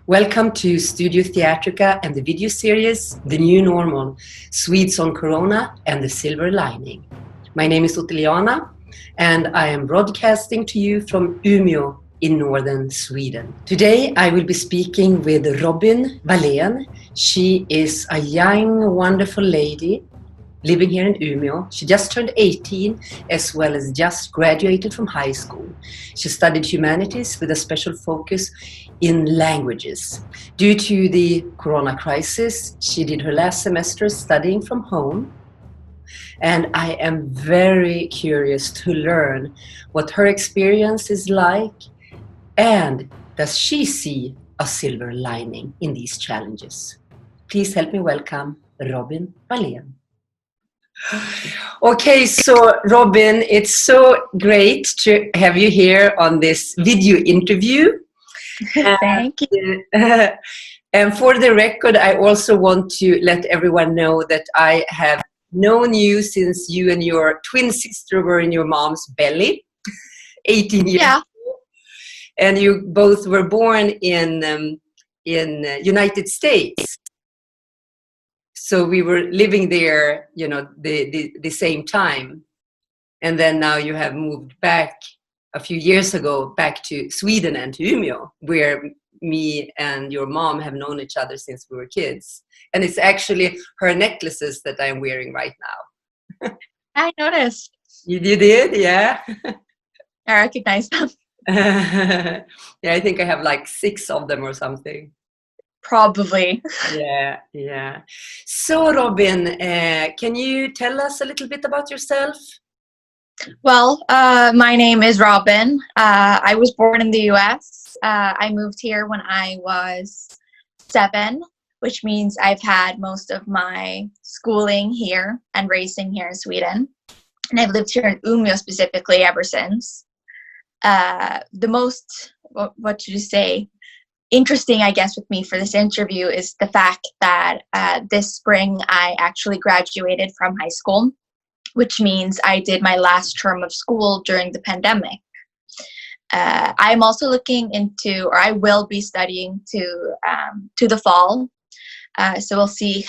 Welcome to Studio Theatrica and the video series, The New Normal, Swedes on Corona and the Silver Lining. My name is Ottiliana and I am broadcasting to you from Umeå in northern Sweden. Today I will be speaking with Robyn Wallén. She is a young, wonderful lady living here in Umeå. She just turned 18 as well as just graduated from high school. She studied humanities with a special focus in languages. Due to the corona crisis, she did her last semester studying from home. And I am very curious to learn what her experience is like, and does she see a silver lining in these challenges? Please help me welcome Robyn Wallén. Okay, so Robyn, it's so great to have you here on this video interview. Thank you. And for the record, I also want to let everyone know that I have known you since you and your twin sister were in your mom's belly, 18 years ago. And you both were born in United States. So we were living there, you know, the same time. And then now you have moved back a few years ago back to Sweden and to Umeå, where me and your mom have known each other since we were kids. And it's actually her necklaces that I'm wearing right now. I noticed. You did? Yeah. I recognize them. Yeah, I think I have like 6 of them or something. Probably. Yeah. So, Robyn, can you tell us a little bit about yourself? Well, my name is Robyn. I was born in the US. I moved here when I was 7, which means I've had most of my schooling here and raising here in Sweden. And I've lived here in Umeå specifically ever since. The most, what should you say, interesting, I guess, with me for this interview is the fact that this spring I actually graduated from high school, which means I did my last term of school during the pandemic. I'm also looking into, or I will be studying to the fall. So we'll see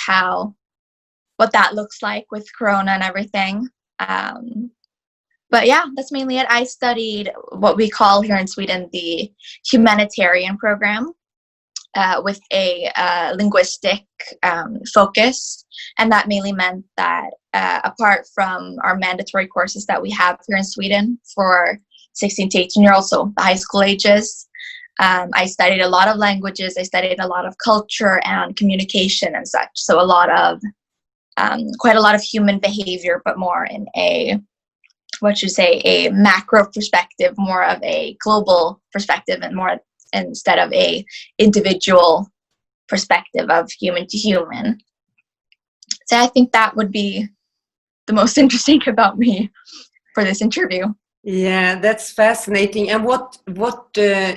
what that looks like with Corona and everything. But yeah, that's mainly it. I studied what we call here in Sweden the humanitarian program with a linguistic focus. And that mainly meant that apart from our mandatory courses that we have here in Sweden for 16 to 18-year-olds, so the high school ages, I studied a lot of languages. I studied a lot of culture and communication and such. So quite a lot of human behavior, but more in a macro perspective, more of a global perspective, and more instead of a individual perspective of human to human. So I think that would be the most interesting about me for this interview. Yeah, that's fascinating. And what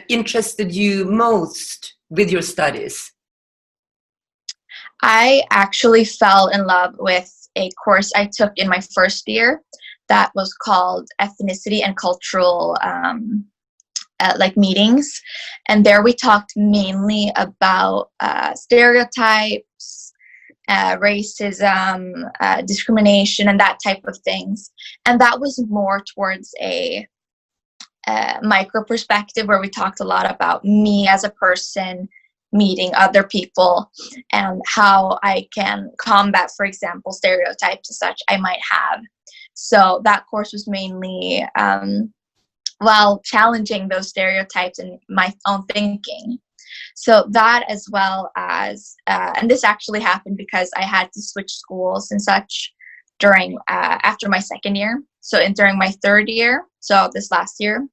interested you most with your studies? I actually fell in love with a course I took in my first year that was called Ethnicity and Cultural meetings. And there we talked mainly about stereotypes, racism, discrimination, and that type of things. And that was more towards a micro perspective, where we talked a lot about me as a person meeting other people and how I can combat, for example, stereotypes and such I might have. So that course was mainly challenging those stereotypes and my own thinking. So that, as well as, and this actually happened because I had to switch schools and such during after my second year. So during my third year, so this last year,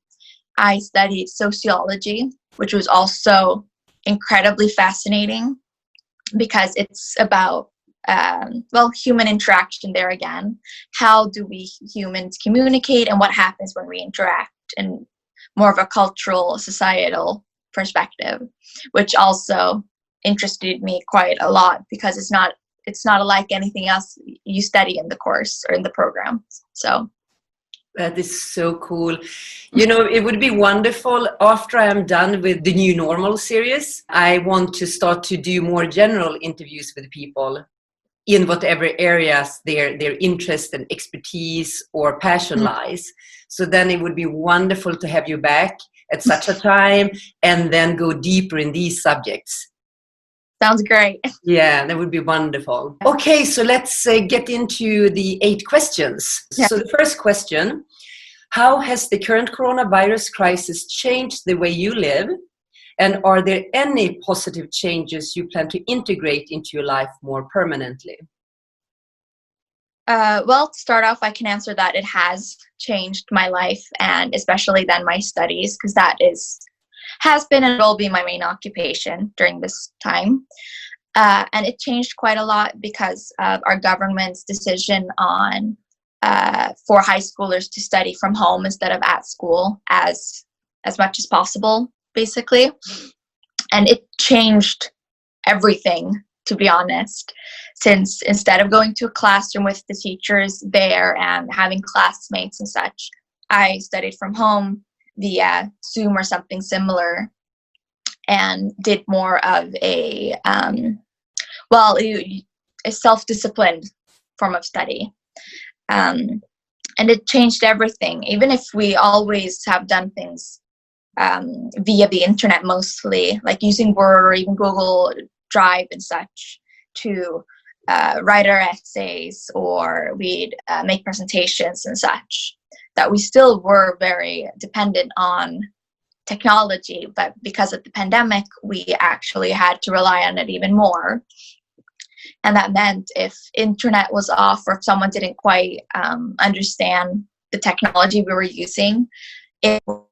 I studied sociology, which was also incredibly fascinating because it's about human interaction there again. How do we humans communicate, and what happens when we interact in more of a cultural, societal perspective, which also interested me quite a lot because it's not like anything else you study in the course or in the program. So That is so cool. You know, it would be wonderful after I'm done with the New Normal series. I want to start to do more general interviews with people in whatever areas their interest and expertise or passion lies. So then it would be wonderful to have you back at such a time and then go deeper in these subjects. Sounds great. Yeah, that would be wonderful. Okay, so let's get into the 8 questions. Yeah. So the first question, how has the current coronavirus crisis changed the way you live? And are there any positive changes you plan to integrate into your life more permanently? Well, to start off, I can answer that it has changed my life, and especially then my studies, because that has been and will be my main occupation during this time. And it changed quite a lot because of our government's decision on for high schoolers to study from home instead of at school as much as possible, basically. And it changed everything, to be honest, since instead of going to a classroom with the teachers there and having classmates and such, I studied from home via Zoom or something similar, and did more of a self-disciplined form of study. And it changed everything. Even if we always have done things via the internet mostly, like using Word or even Google Drive and such to write our essays, or we'd make presentations and such, that we still were very dependent on technology. But because of the pandemic, we actually had to rely on it even more. And that meant if internet was off or if someone didn't quite understand the technology we were using, it was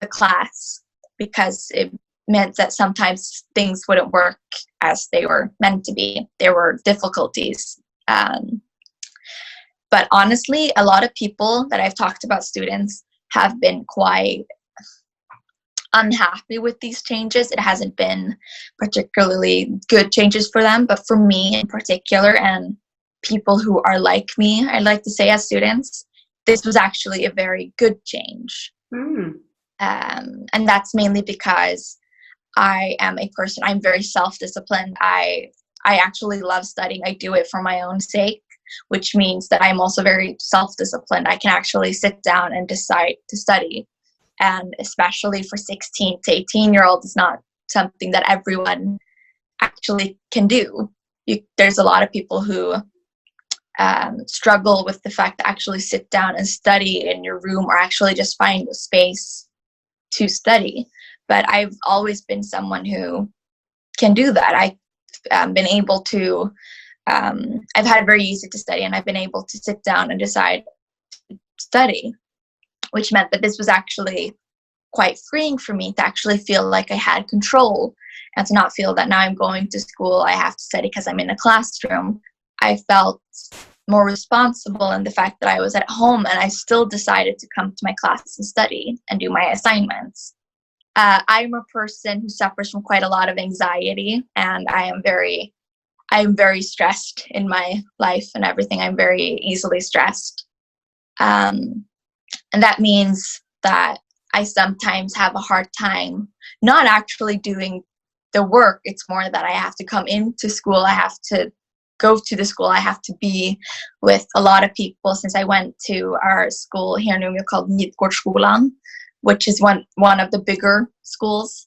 the class, because it meant that sometimes things wouldn't work as they were meant to be. There were difficulties. But honestly, a lot of people that I've talked about, students, have been quite unhappy with these changes. It hasn't been particularly good changes for them, but for me in particular, and people who are like me, I like to say, as students, this was actually a very good change. And that's mainly because I am a person, I'm very self-disciplined. I actually love studying. I do it for my own sake, which means that I'm also very self-disciplined. I can actually sit down and decide to study. And especially for 16 to 18-year-olds, it's not something that everyone actually can do. There's a lot of people who struggle with the fact to actually sit down and study in your room, or actually just find a space to study. But I've always been someone who can do that. I've been able to, I've had it very easy to study, and I've been able to sit down and decide to study, which meant that this was actually quite freeing for me to actually feel like I had control, and to not feel that now I'm going to school, I have to study because I'm in a classroom. I felt more responsible in the fact that I was at home and I still decided to come to my class and study and do my assignments. I'm a person who suffers from quite a lot of anxiety, and I am very stressed in my life and everything. I'm very easily stressed. And that means that I sometimes have a hard time not actually doing the work. It's more that I have to come into school. I have to go to the school. I have to be with a lot of people, since I went to our school here in Umeå called Midgårdsskolan, which is one of the bigger schools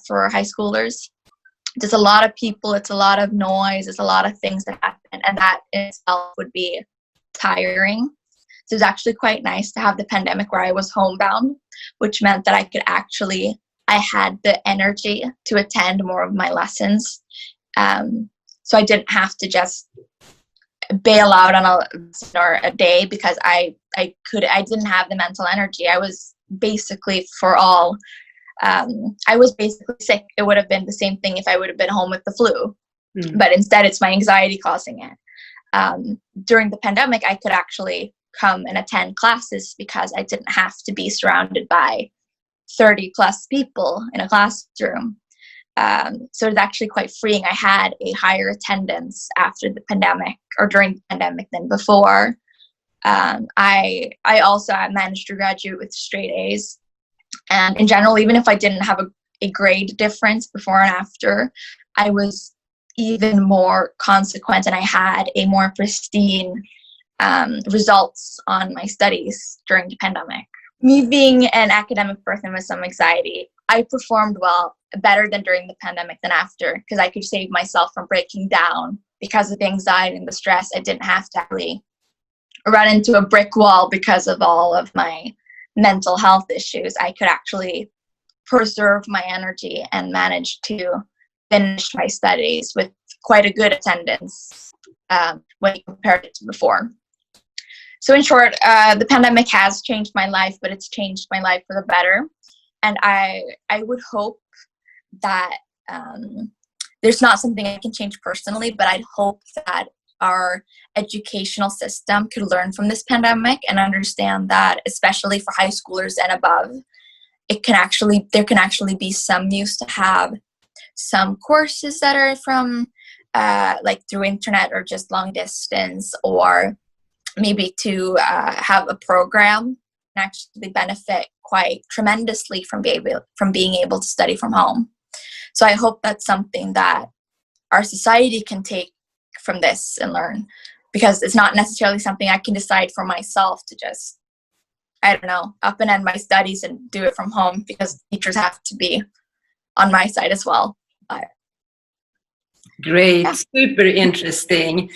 for high schoolers. There's a lot of people, it's a lot of noise, it's a lot of things that happen, and that in itself would be tiring. So it was actually quite nice to have the pandemic where I was homebound, which meant that I had the energy to attend more of my lessons. So I didn't have to just bail out on a day because I didn't have the mental energy. I was basically I was basically sick. It would have been the same thing if I would have been home with the flu, but instead it's my anxiety causing it. During the pandemic, I could actually come and attend classes because I didn't have to be surrounded by 30 plus people in a classroom. So it's actually quite freeing. I had a higher attendance after the pandemic, or during the pandemic, than before. I also managed to graduate with straight A's. And in general, even if I didn't have a grade difference before and after, I was even more consequent and I had a more pristine results on my studies during the pandemic. Me being an academic person with some anxiety, I performed well, better than during the pandemic than after, because I could save myself from breaking down because of the anxiety and the stress. I didn't have to really run into a brick wall because of all of my mental health issues. I could actually preserve my energy and manage to finish my studies with quite a good attendance when you compare it to before. So in short, the pandemic has changed my life, but it's changed my life for the better. And I would hope that there's not something I can change personally, but I'd hope that our educational system could learn from this pandemic and understand that, especially for high schoolers and above, there can actually be some use to have some courses that are from like through internet or just long distance, or maybe to have a program and actually benefit quite tremendously from being able to study from home. So I hope that's something that our society can take from this and learn, because it's not necessarily something I can decide for myself to just, I don't know, up and end my studies and do it from home, because teachers have to be on my side as well. But, great, yeah. Super interesting.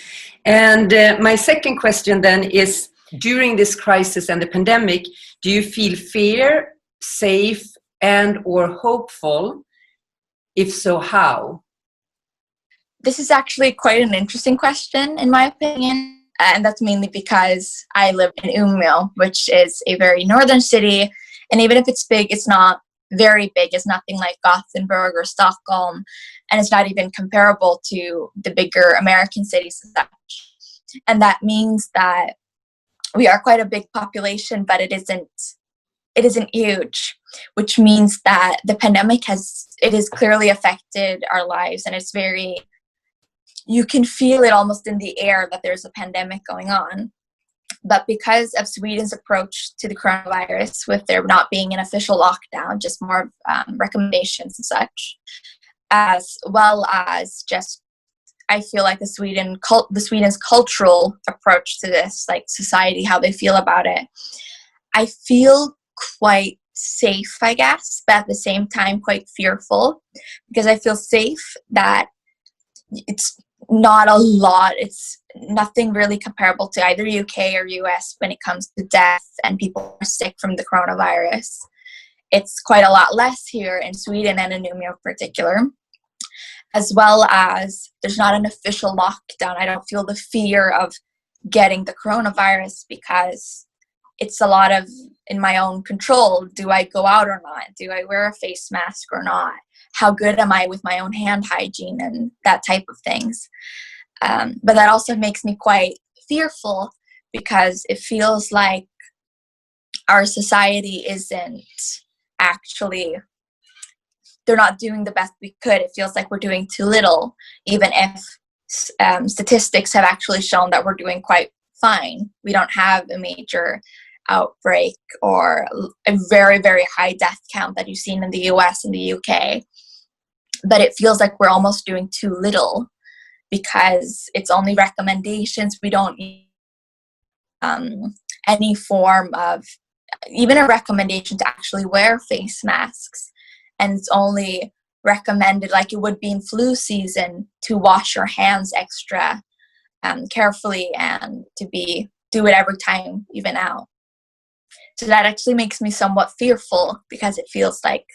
And my second question then is, during this crisis and the pandemic, do you feel fear, safe, and or hopeful? If so, how? This is actually quite an interesting question, in my opinion. And that's mainly because I live in Umeå, which is a very northern city. And even if it's big, it's not very big. It's nothing like Gothenburg or Stockholm. And it's not even comparable to the bigger American cities and such. And that means that we are quite a big population, but it isn't huge, which means that the pandemic has clearly affected our lives. And it's very, you can feel it almost in the air that there's a pandemic going on. But because of Sweden's approach to the coronavirus, with there not being an official lockdown, just more recommendations and such, as well as just, I feel like the Sweden's cultural approach to this, like society, how they feel about it, I feel quite safe, I guess, but at the same time quite fearful, because I feel safe that it's not a lot. It's nothing really comparable to either UK or US when it comes to death and people are sick from the coronavirus. It's quite a lot less here in Sweden and in Umeå in particular, as well as there's not an official lockdown. I don't feel the fear of getting the coronavirus because it's a lot of in my own control. Do I go out or not? Do I wear a face mask or not? How good am I with my own hand hygiene and that type of things? But that also makes me quite fearful, because it feels like our society isn't actually, they're not doing the best we could. It feels like we're doing too little, even if statistics have actually shown that we're doing quite fine. We don't have a major outbreak or a very, very high death count that you've seen in the US and the UK. But it feels like we're almost doing too little, because it's only recommendations. We don't need any form of, even a recommendation to actually wear face masks. And it's only recommended, like it would be in flu season, to wash your hands extra carefully and to do it every time you've been out. So that actually makes me somewhat fearful, because it feels like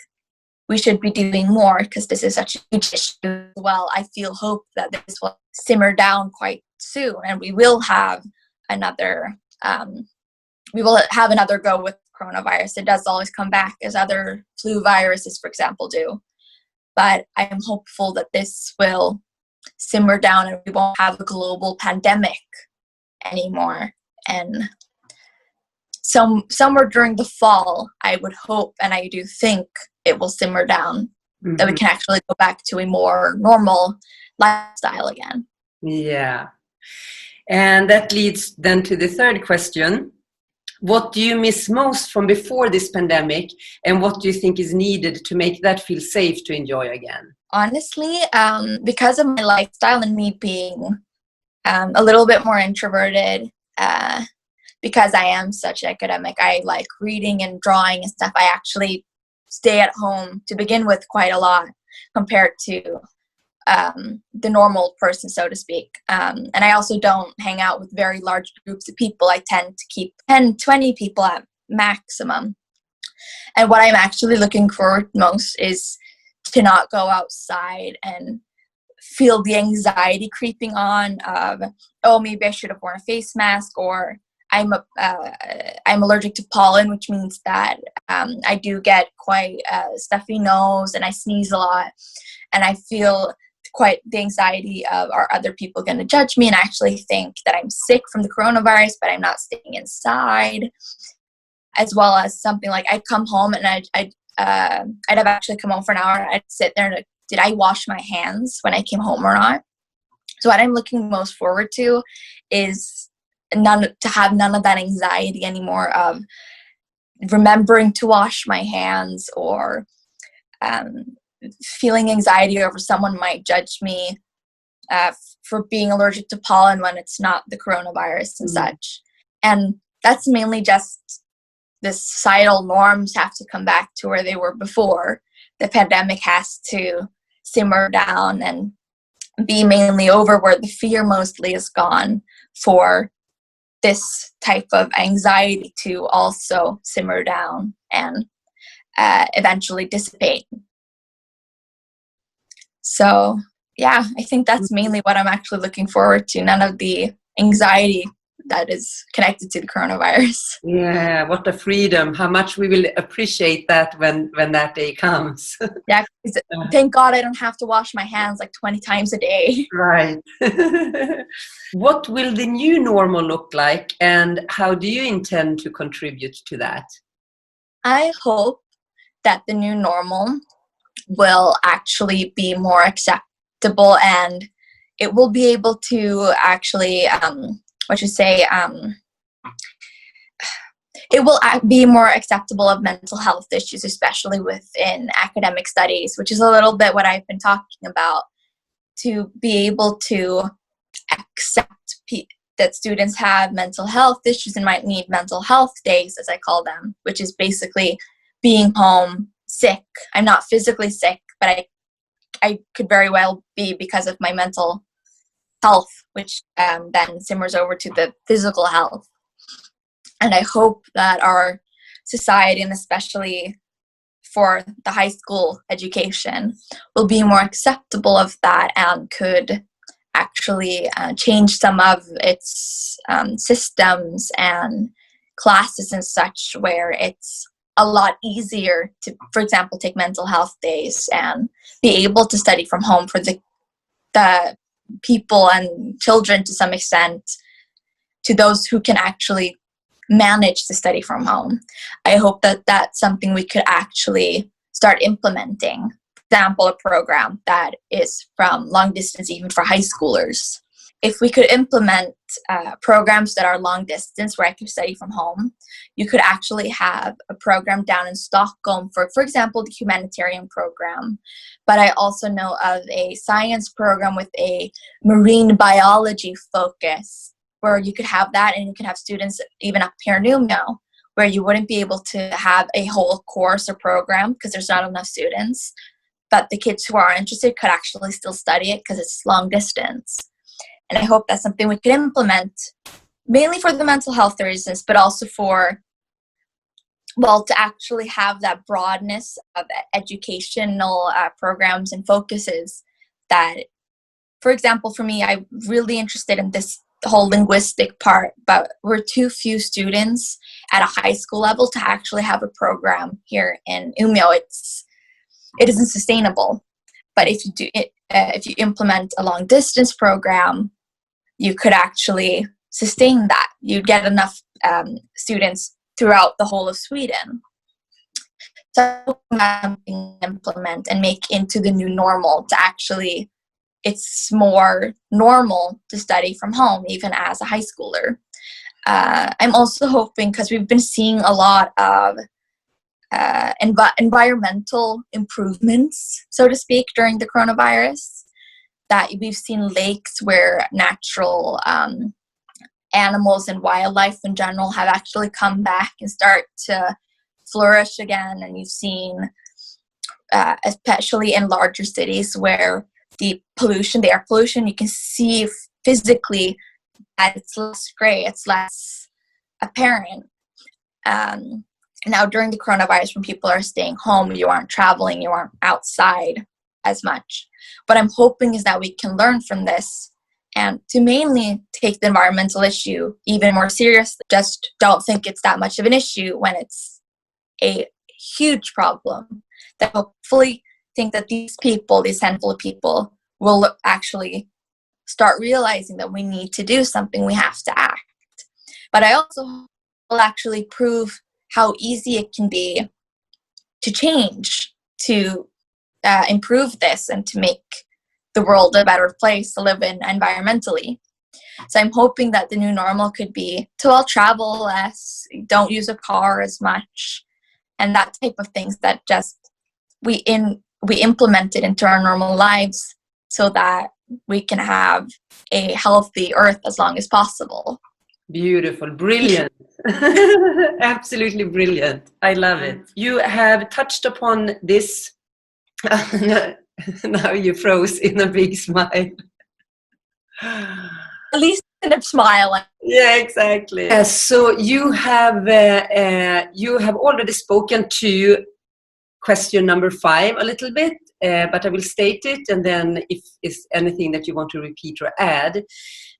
we should be doing more, because this is such a huge issue. Well, I feel hope that this will simmer down quite soon, and we will have another go with coronavirus. It does always come back, as other flu viruses, for example, do. But I am hopeful that this will simmer down and we won't have a global pandemic anymore. And somewhere during the fall, I would hope, and I do think, it will simmer down, that we can actually go back to a more normal lifestyle again. Yeah. And that leads then to the third question. What do you miss most from before this pandemic, and what do you think is needed to make that feel safe to enjoy again? Honestly, because of my lifestyle and me being a little bit more introverted, because I am such an academic, I like reading and drawing and stuff. I actually stay at home to begin with quite a lot compared to the normal person, so to speak. And I also don't hang out with very large groups of people. I tend to keep 10, 20 people at maximum. And what I'm actually looking for most is to not go outside and feel the anxiety creeping on of, oh, maybe I should have worn a face mask, or I'm allergic to pollen, which means that I do get quite a stuffy nose and I sneeze a lot, and I feel quite the anxiety of, are other people going to judge me and actually think that I'm sick from the coronavirus, but I'm not staying inside. As well as something like I'd come home and I'd have actually come home for an hour. I'd sit there and did I wash my hands when I came home or not? So what I'm looking most forward to is to have none of that anxiety anymore of remembering to wash my hands, or feeling anxiety over someone might judge me for being allergic to pollen when it's not the coronavirus and such. And that's mainly just the societal norms have to come back to where they were before. The pandemic has to simmer down and be mainly over, where the fear mostly is gone, for this type of anxiety to also simmer down and eventually dissipate. So yeah, I think that's mainly what I'm actually looking forward to. None of the anxiety that is connected to the coronavirus. Yeah, what a freedom. How much we will appreciate that when that day comes. Yeah, thank God I don't have to wash my hands like 20 times a day. Right. What will the new normal look like, and how do you intend to contribute to that? I hope that the new normal will actually be more acceptable, and it will be able to actually it will be more acceptable of mental health issues, especially within academic studies, which is a little bit what I've been talking about, to be able to accept that students have mental health issues and might need mental health days, as I call them, which is basically being home sick. I'm not physically sick, but I could very well be because of my mental health, which then simmers over to the physical health. And I hope that our society, and especially for the high school education, will be more acceptable of that and could actually change some of its systems and classes and such, where it's a lot easier to, for example, take mental health days and be able to study from home for the people and children, to some extent, to those who can actually manage to study from home. I hope that that's something we could actually start implementing. For example, a program that is from long distance, even for high schoolers. If we could implement programs that are long distance where I could study from home, you could actually have a program down in Stockholm for example, the humanitarian program. But I also know of a science program with a marine biology focus, where you could have that, and you can have students even up here in Umeå, where you wouldn't be able to have a whole course or program because there's not enough students. But the kids who are interested could actually still study it because it's long distance. And I hope that's something we could implement, mainly for the mental health reasons, but also for, well, to actually have that broadness of educational programs and focuses that, for example, for me, I'm really interested in this whole linguistic part, but we're too few students at a high school level to actually have a program here in Umeå. It isn't sustainable. But if you do it, if you implement a long distance program, you could actually sustain that. You'd get enough students throughout the whole of Sweden. So implement and make into the new normal to actually it's more normal to study from home, even as a high schooler. I'm also hoping, because we've been seeing a lot of environmental improvements, so to speak, during the coronavirus, that we've seen lakes where natural animals and wildlife in general have actually come back and start to flourish again. And you've seen, especially in larger cities, where the air pollution, you can see physically that it's less gray, it's less apparent. Now, during the coronavirus, when people are staying home, you aren't traveling, you aren't outside as much. What I'm hoping is that we can learn from this and to mainly take the environmental issue even more seriously. Just don't think it's that much of an issue when it's a huge problem. That hopefully think that these handful of people, will actually start realizing that we need to do something, we have to act. But I also will actually prove how easy it can be to change, to improve this, and to make the world a better place to live in environmentally. So I'm hoping that the new normal could be to all travel less, don't use a car as much, and that type of things that just we implement it into our normal lives so that we can have a healthy earth as long as possible. Beautiful, brilliant. Absolutely brilliant. I love it. You have touched upon this. Now you froze in a big smile. At least in a smile. Yeah, exactly. Yes, so you have already spoken to question number 5 a little bit, but I will state it, and then if it's anything that you want to repeat or add.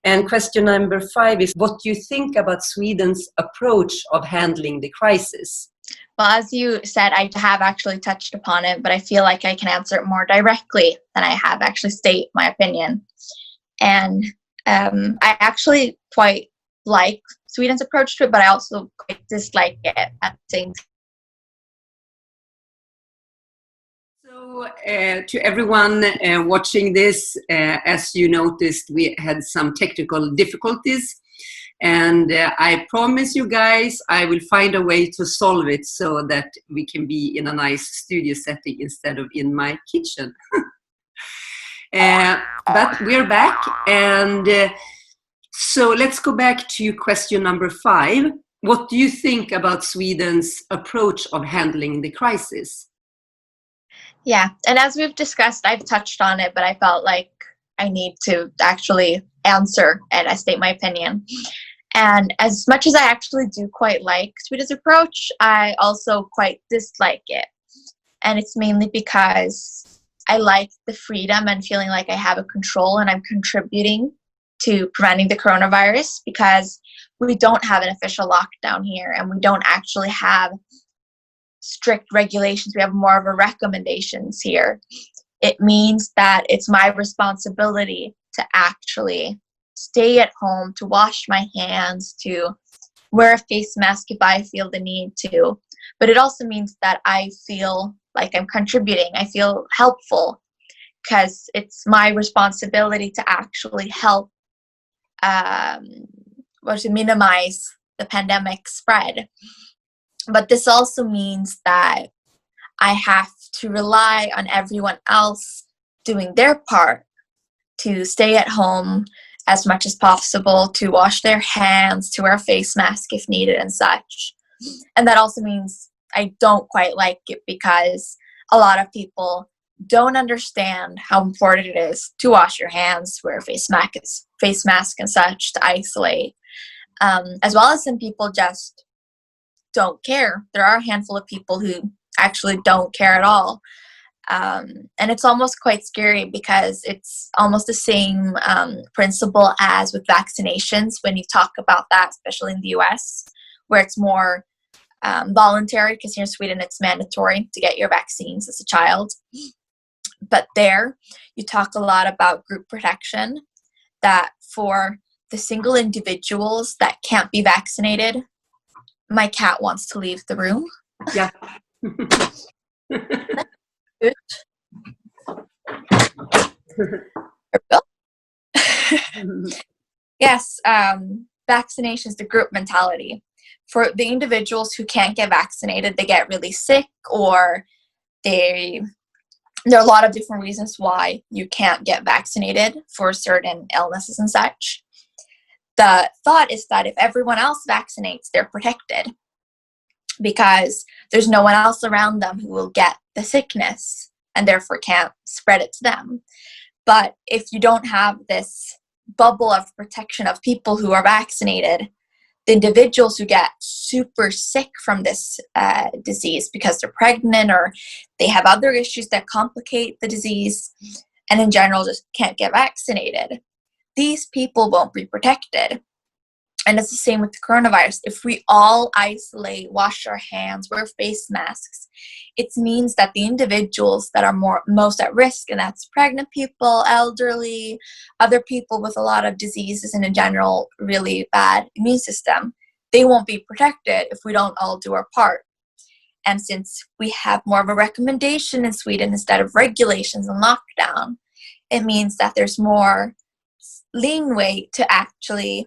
And question number 5 is, what do you think about Sweden's approach of handling the crisis? Well, as you said, I have actually touched upon it, but I feel like I can answer it more directly than I have actually state my opinion. And I actually quite like Sweden's approach to it, but I also quite dislike it at the same time. So to everyone watching this, as you noticed, we had some technical difficulties. And I promise you guys, I will find a way to solve it so that we can be in a nice studio setting instead of in my kitchen. But we're back. And so let's go back to question number 5. What do you think about Sweden's approach of handling the crisis? Yeah, and as we've discussed, I've touched on it, but I felt like I need to actually answer and I state my opinion. And as much as I actually do quite like Sweden's approach, I also quite dislike it. And it's mainly because I like the freedom and feeling like I have a control and I'm contributing to preventing the coronavirus, because we don't have an official lockdown here and we don't actually have strict regulations. We have more of a recommendations here. It means that it's my responsibility to actually stay at home, to wash my hands, to wear a face mask if I feel the need to. But it also means that I feel like I'm contributing. I feel helpful because it's my responsibility to actually help to minimize the pandemic spread. But this also means that I have to rely on everyone else doing their part to stay at home as much as possible, to wash their hands, to wear a face mask if needed and such. And that also means I don't quite like it because a lot of people don't understand how important it is to wash your hands, wear a face mask and such, to isolate. As well as some people just don't care. There are a handful of people who actually don't care at all. And it's almost quite scary because it's almost the same principle as with vaccinations when you talk about that, especially in the US, where it's more voluntary, because here in Sweden it's mandatory to get your vaccines as a child. But there you talk a lot about group protection, that for the single individuals that can't be vaccinated, my cat wants to leave the room. Yeah. Yes, vaccinations, the group mentality. For the individuals who can't get vaccinated, they get really sick, or there are a lot of different reasons why you can't get vaccinated for certain illnesses and such. The thought is that if everyone else vaccinates, they're protected because there's no one else around them who will get the sickness and therefore can't spread it to them. But if you don't have this bubble of protection of people who are vaccinated, the individuals who get super sick from this disease because they're pregnant or they have other issues that complicate the disease and in general just can't get vaccinated, these people won't be protected. And it's the same with the coronavirus. If we all isolate, wash our hands, wear face masks, it means that the individuals that are most at risk, and that's pregnant people, elderly, other people with a lot of diseases and in general really bad immune system, they won't be protected if we don't all do our part. And since we have more of a recommendation in Sweden instead of regulations and lockdown, it means that there's more leeway to actually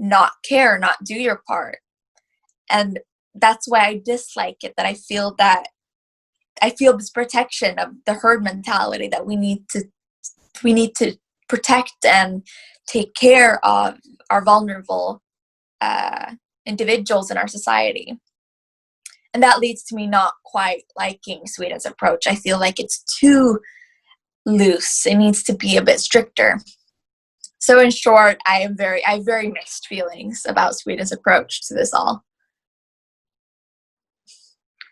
not care, not do your part. And that's why I dislike it, that I feel this protection of the herd mentality, that we need to protect and take care of our vulnerable individuals in our society. And that leads to me not quite liking Sweden's approach. I feel like it's too loose. It needs to be a bit stricter. So in short, I have very mixed feelings about Sweden's approach to this all.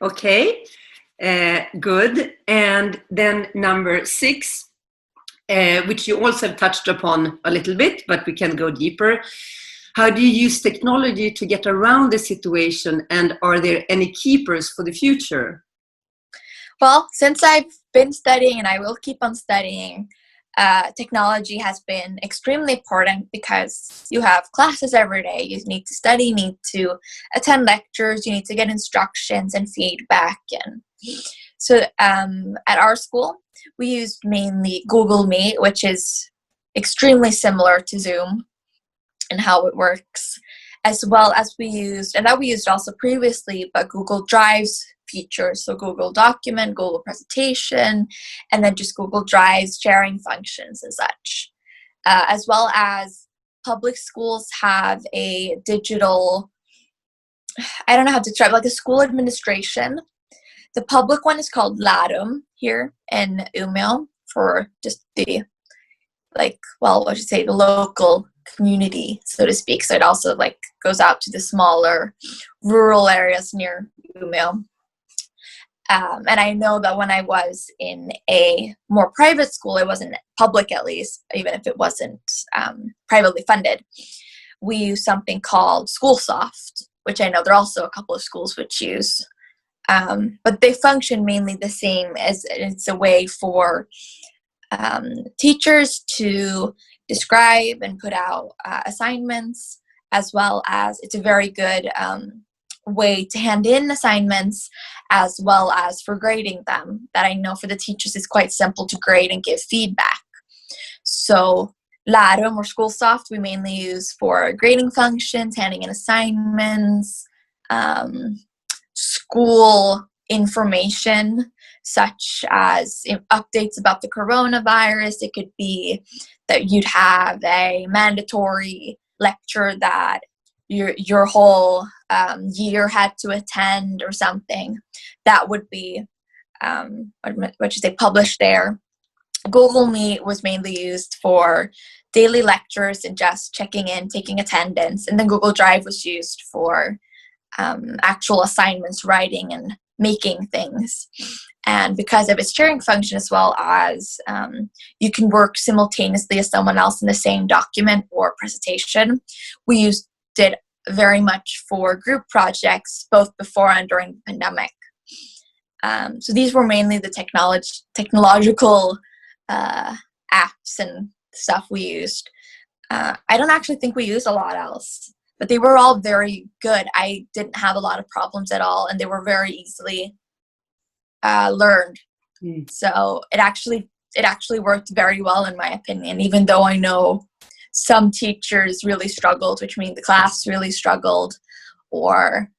Okay, good. And then number 6, which you also have touched upon a little bit, but we can go deeper. How do you use technology to get around the situation, and are there any keepers for the future? Well, since I've been studying and I will keep on studying, technology has been extremely important because you have classes every day. You need to study, you need to attend lectures, you need to get instructions and feedback. And so at our school, we used mainly Google Meet, which is extremely similar to Zoom and how it works, as well as we used also previously, but Google Drive's features, so Google Document, Google Presentation, and then just Google Drive's sharing functions and such. As well as public schools have a digital, I don't know how to describe, like a school administration. The public one is called Larum here in Umeå for just the, the local community, so to speak. So it also goes out to the smaller rural areas near Umeå. And I know that when I was in a more private school, it wasn't public at least, even if it wasn't privately funded, we use something called SchoolSoft, which I know there are also a couple of schools which use. But they function mainly the same, as it's a way for teachers to describe and put out assignments, as well as it's a very good way to hand in assignments, as well as for grading them, that I know for the teachers it's quite simple to grade and give feedback. So Larum or SchoolSoft we mainly use for grading functions, handing in assignments, school information such as updates about the coronavirus. It could be that you'd have a mandatory lecture that your whole year had to attend or something. That would be published there. Google Meet was mainly used for daily lectures and just checking in, taking attendance, and then Google Drive was used for actual assignments, writing and making things. And because of its sharing function, as well as you can work simultaneously as someone else in the same document or presentation, we used it very much for group projects, both before and during the pandemic. So these were mainly the technological apps and stuff we used. I don't actually think we used a lot else, but they were all very good. I didn't have a lot of problems at all, and they were very easily learned. So it it actually worked very well in my opinion, even though I know some teachers really struggled, which means the class really struggled, or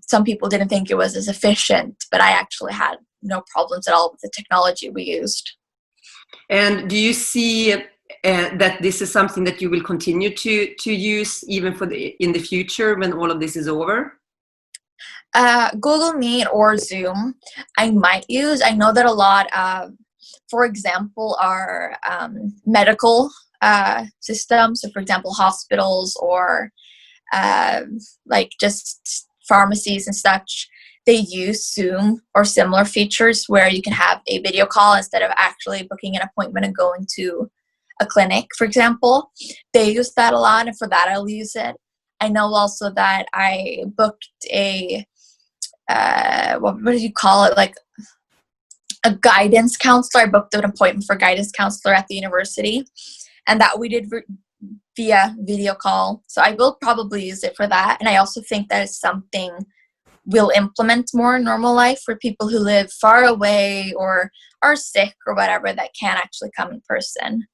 some people didn't think it was as efficient, but I actually had no problems at all with the technology we used. And do you see that this is something that you will continue to use even in the future when all of this is over? Google Meet or Zoom, I might use. I know that a lot of, for example, our medical systems, so for example, hospitals or like just pharmacies and such, they use Zoom or similar features where you can have a video call instead of actually booking an appointment and going to a clinic, for example. They use that a lot, and for that I'll use it. I know also that I booked a what do you call it, like a guidance counselor. I booked an appointment for a guidance counselor at the university, and that we did via video call. So I will probably use it for that. And I also think that is something we'll implement more in normal life for people who live far away or are sick or whatever that can't actually come in person.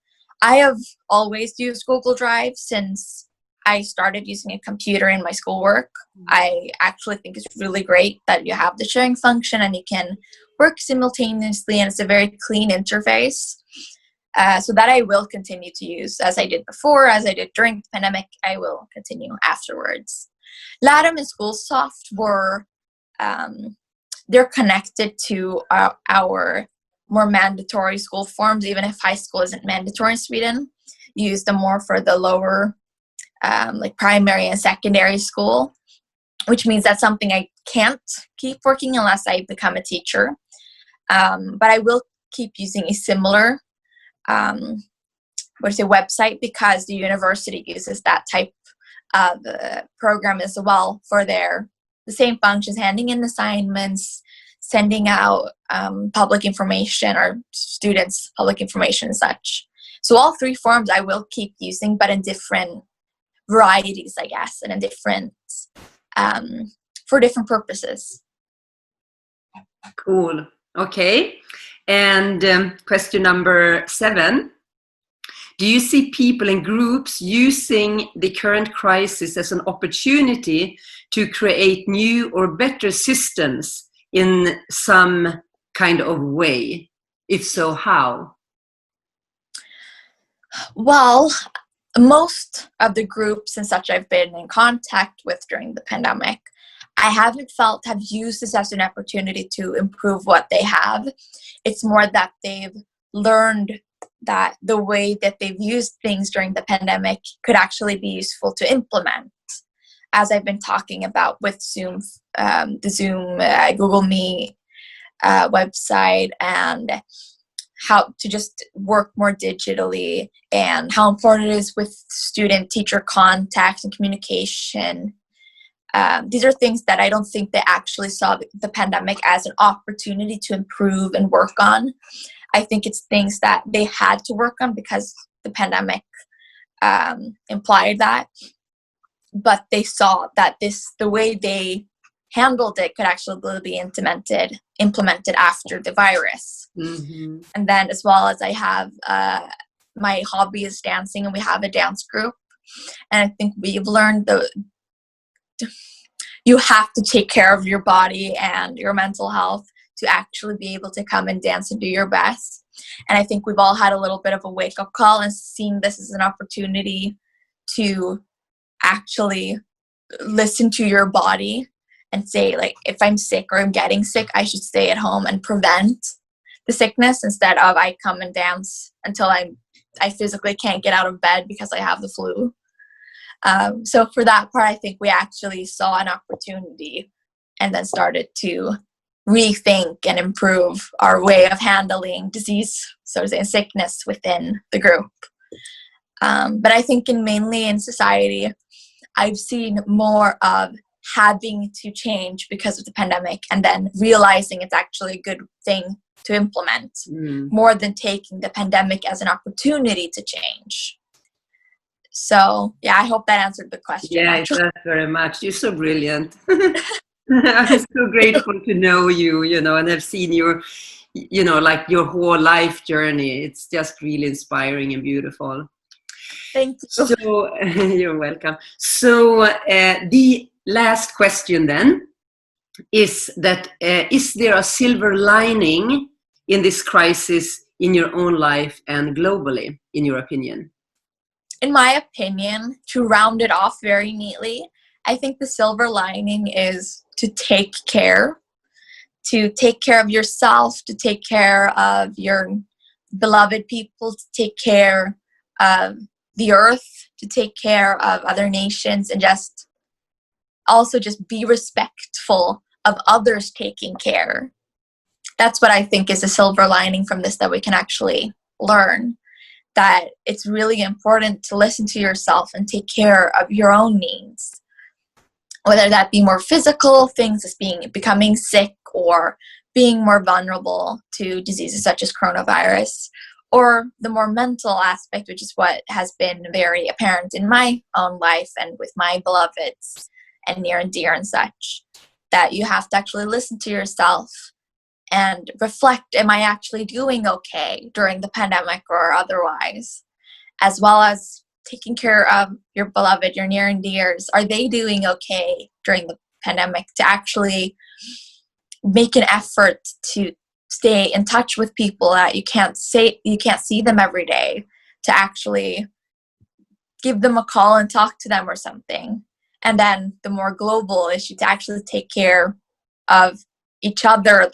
I have always used Google Drive since I started using a computer in my schoolwork. I actually think it's really great that you have the sharing function and you can work simultaneously, and it's a very clean interface. So that I will continue to use, as I did before, as I did during the pandemic. I will continue afterwards. Latum and Schoolsoft were, they're connected to our more mandatory school forms, even if high school isn't mandatory in Sweden. You use them more for the lower, like primary and secondary school, which means that's something I can't keep working unless I become a teacher. But I will keep using a similar website, because the university uses that type of program as well for the same functions, handing in assignments, sending out public information, or students public information and such. So all three forms I will keep using, but in different varieties, I guess, and in different for different purposes. Cool. Okay. And question number 7. Do you see people and groups using the current crisis as an opportunity to create new or better systems in some kind of way? If so, how? Well, most of the groups and such I've been in contact with during the pandemic, I have used this as an opportunity to improve what they have. It's more that they've learned that the way that they've used things during the pandemic could actually be useful to implement. As I've been talking about with Zoom, the Zoom, Google Meet website, and how to just work more digitally, and how important it is with student-teacher contact and communication. These are things that I don't think they actually saw the pandemic as an opportunity to improve and work on. I think it's things that they had to work on because the pandemic implied that. But they saw that the way they handled it could actually be implemented after the virus. Mm-hmm. And then, as well as I have my hobby is dancing, and we have a dance group. And I think we've learned you have to take care of your body and your mental health to actually be able to come and dance and do your best. And I think we've all had a little bit of a wake-up call and seen this as an opportunity to actually listen to your body and say, like, if I'm sick or I'm getting sick, I should stay at home and prevent the sickness, instead of I come and dance until I physically can't get out of bed because I have the flu. So for that part, I think we actually saw an opportunity and then started to rethink and improve our way of handling disease, so to say, and sickness within the group. But I think mainly in society, I've seen more of having to change because of the pandemic, and then realizing it's actually a good thing to implement, more than taking the pandemic as an opportunity to change. So, yeah, I hope that answered the question. Yeah, it does very much. You're so brilliant. I'm so grateful to know you, and I've seen like your whole life journey. It's just really inspiring and beautiful. Thank you. So you're welcome. So the last question then is that is there a silver lining in this crisis in your own life and globally, in your opinion? In my opinion, to round it off very neatly, I think the silver lining is to take care of yourself, to take care of your beloved people, to take care of the earth, to take care of other nations, and just be respectful of others taking care. That's what I think is a silver lining from this, that we can actually learn, that it's really important to listen to yourself and take care of your own needs, whether that be more physical things as becoming sick or being more vulnerable to diseases such as coronavirus, or the more mental aspect, which is what has been very apparent in my own life and with my beloveds and near and dear and such, that you have to actually listen to yourself and reflect, am I actually doing okay during the pandemic or otherwise? As well as taking care of your beloved, your near and dears. Are they doing okay during the pandemic? To actually make an effort to stay in touch with people that you can't see them every day, to actually give them a call and talk to them or something. And then the more global issue, to actually take care of each other,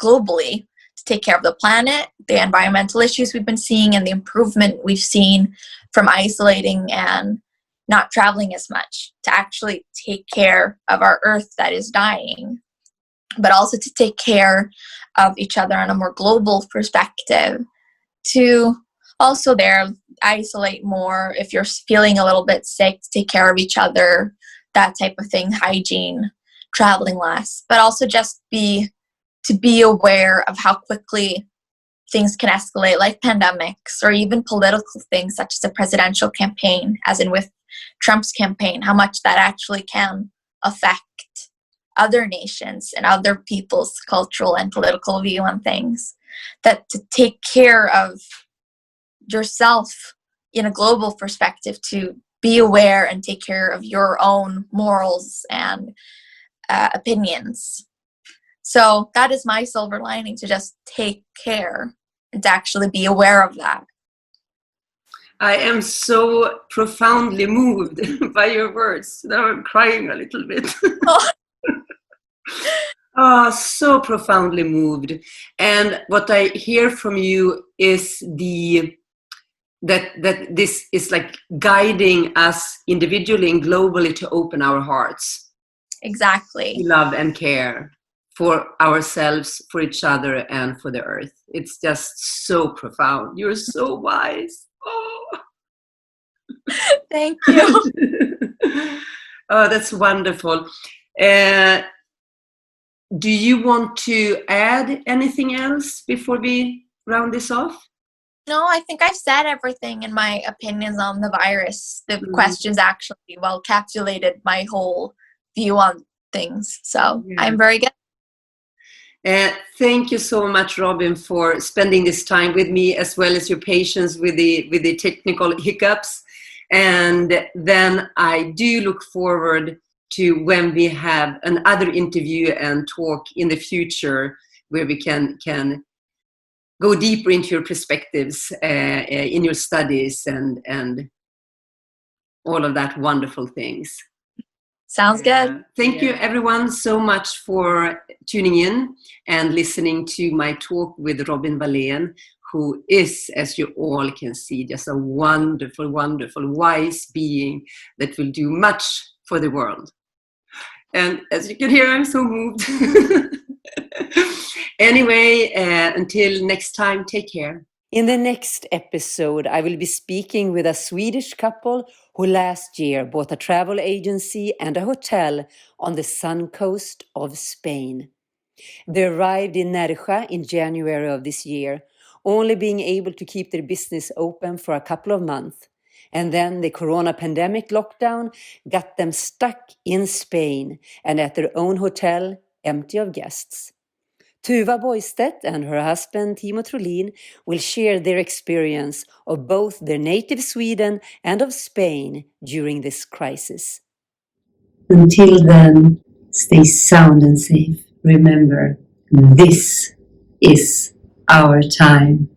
globally, to take care of the planet, the environmental issues we've been seeing, and the improvement we've seen from isolating and not traveling as much, to actually take care of our earth that is dying, but also to take care of each other on a more global perspective, to also isolate more if you're feeling a little bit sick, to take care of each other, that type of thing, hygiene, traveling less, but also just to be aware of how quickly things can escalate, like pandemics or even political things such as a presidential campaign, as in with Trump's campaign, how much that actually can affect other nations and other people's cultural and political view on things. That to take care of yourself in a global perspective, to be aware and take care of your own morals and opinions. So that is my silver lining, to just take care and to actually be aware of that. I am so profoundly moved by your words. Now I'm crying a little bit. Oh, so profoundly moved. And what I hear from you is that this is like guiding us individually and globally to open our hearts. Exactly. To love and care for ourselves, for each other, and for the earth. It's just so profound. You're so wise. Oh. Thank you. Oh, that's wonderful. Do you want to add anything else before we round this off? No, I think I've said everything in my opinions on the virus. The questions actually well encapsulated my whole view on things. So I'm very good. Thank you so much, Robyn, for spending this time with me, as well as your patience with the technical hiccups. And then I do look forward to when we have another interview and talk in the future, where we can go deeper into your perspectives in your studies and all of that wonderful things. Sounds good. Thank you everyone so much for tuning in and listening to my talk with Robyn Wallén, who is, as you all can see, just a wonderful, wonderful, wise being that will do much for the world. And as you can hear, I'm so moved. Anyway, until next time, take care. In the next episode, I will be speaking with a Swedish couple who last year bought a travel agency and a hotel on the sun coast of Spain. They arrived in Nerja in January of this year, only being able to keep their business open for a couple of months. And then the corona pandemic lockdown got them stuck in Spain and at their own hotel, empty of guests. Tuva Boystedt and her husband Timo Trollin will share their experience of both their native Sweden and of Spain during this crisis. Until then, stay sound and safe. Remember, this is our time.